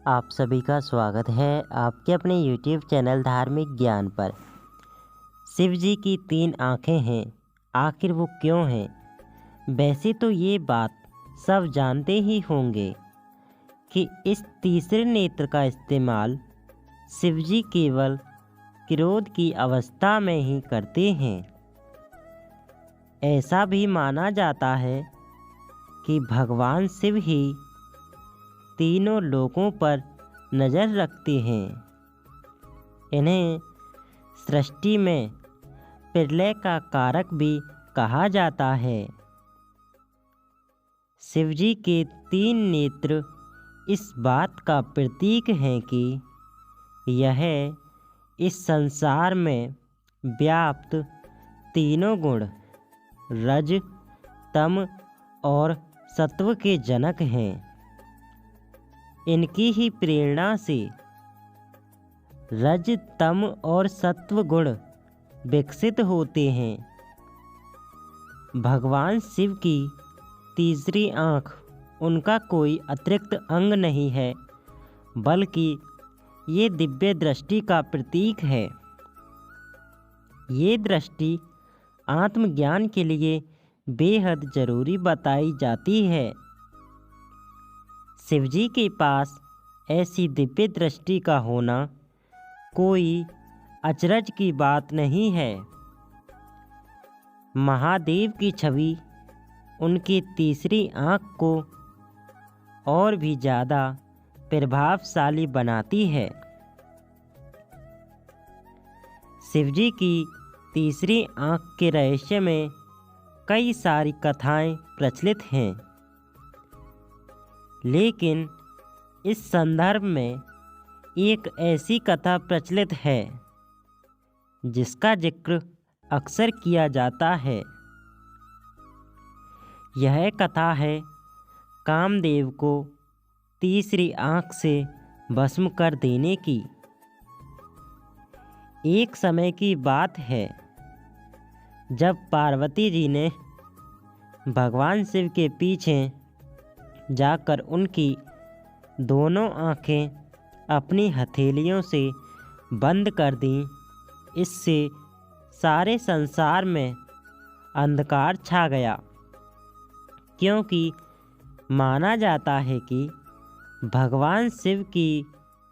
आप सभी का स्वागत है आपके अपने YouTube चैनल धार्मिक ज्ञान पर। शिव जी की 3 आँखें हैं, आखिर वो क्यों हैं? वैसे तो ये बात सब जानते ही होंगे कि इस तीसरे नेत्र का इस्तेमाल शिव जी केवल क्रोध की अवस्था में ही करते हैं। ऐसा भी माना जाता है कि भगवान शिव ही तीनों लोकों पर नज़र रखते हैं। इन्हें सृष्टि में प्रलय का कारक भी कहा जाता है। शिव जी के 3 नेत्र इस बात का प्रतीक हैं कि यह इस संसार में व्याप्त तीनों गुण रज, तम और सत्व के जनक हैं। इनकी ही प्रेरणा से रज, तम और सत्व गुण विकसित होते हैं। भगवान शिव की तीसरी आँख उनका कोई अतिरिक्त अंग नहीं है, बल्कि ये दिव्य दृष्टि का प्रतीक है। ये दृष्टि आत्मज्ञान के लिए बेहद जरूरी बताई जाती है। शिवजी के पास ऐसी दिव्य दृष्टि का होना कोई अचरज की बात नहीं है। महादेव की छवि उनकी तीसरी आँख को और भी ज़्यादा प्रभावशाली बनाती है। शिवजी की तीसरी आँख के रहस्य में कई सारी कथाएं प्रचलित हैं, लेकिन इस संदर्भ में एक ऐसी कथा प्रचलित है जिसका जिक्र अक्सर किया जाता है। यह कथा है कामदेव को तीसरी आँख से भस्म कर देने की। एक समय की बात है जब पार्वती जी ने भगवान शिव के पीछे जाकर उनकी दोनों आँखें अपनी हथेलियों से बंद कर दीं। इससे सारे संसार में अंधकार छा गया, क्योंकि माना जाता है कि भगवान शिव की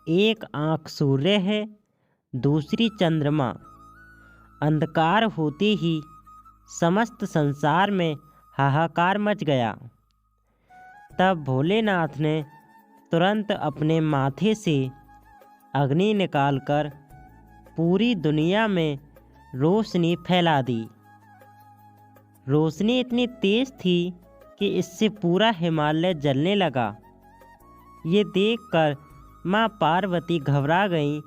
एक आँख सूर्य है, दूसरी चंद्रमा। अंधकार होते ही समस्त संसार में हाहाकार मच गया। तब भोलेनाथ ने तुरंत अपने माथे से अग्नि निकालकर पूरी दुनिया में रोशनी फैला दी। रोशनी इतनी तेज थी कि इससे पूरा हिमालय जलने लगा। ये देखकर माँ पार्वती घबरा गईं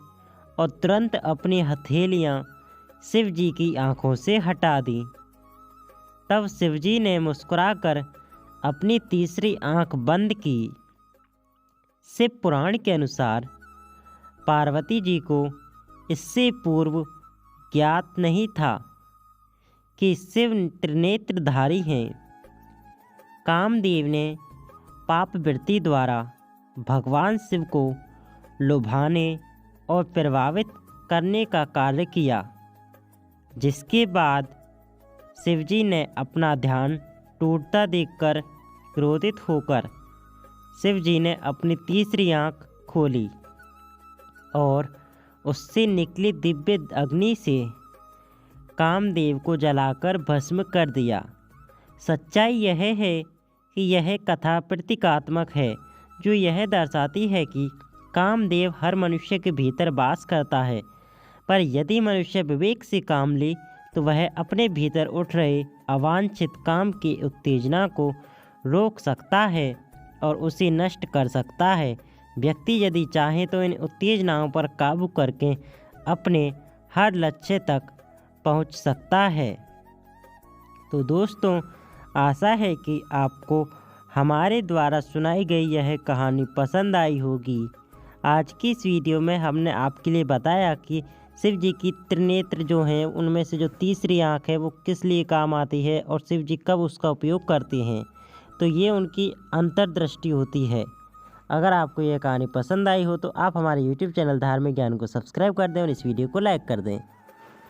और तुरंत अपनी हथेलियाँ शिव जी की आँखों से हटा दी। तब शिव जी ने मुस्कुराकर अपनी तीसरी आँख बंद की। शिव पुराण के अनुसार पार्वती जी को इससे पूर्व ज्ञात नहीं था कि शिव त्रिनेत्रधारी हैं। कामदेव ने पापवृत्ति द्वारा भगवान शिव को लुभाने और प्रभावित करने का कार्य किया, जिसके बाद शिवजी ने अपना ध्यान टूटता देखकर क्रोधित होकर शिवजी ने अपनी तीसरी आँख खोली और उससे निकली दिव्य अग्नि से कामदेव को जलाकर भस्म कर दिया। सच्चाई यह है कि यह कथा प्रतीकात्मक है, जो यह दर्शाती है कि कामदेव हर मनुष्य के भीतर वास करता है, पर यदि मनुष्य विवेक से काम ले तो वह अपने भीतर उठ रहे अवांछित काम की उत्तेजना को रोक सकता है और उसे नष्ट कर सकता है। व्यक्ति यदि चाहे तो इन उत्तेजनाओं पर काबू करके अपने हर लक्ष्य तक पहुंच सकता है। तो दोस्तों, आशा है कि आपको हमारे द्वारा सुनाई गई यह कहानी पसंद आई होगी। आज की इस वीडियो में हमने आपके लिए बताया कि शिव जी की त्रिनेत्र जो हैं उनमें से जो तीसरी आँख है वो किस लिए काम आती है और शिव जी कब उसका उपयोग करते हैं। तो ये उनकी अंतर्दृष्टि होती है। अगर आपको यह कहानी पसंद आई हो तो आप हमारे YouTube चैनल धार्मिक ज्ञान को सब्सक्राइब कर दें और इस वीडियो को लाइक कर दें।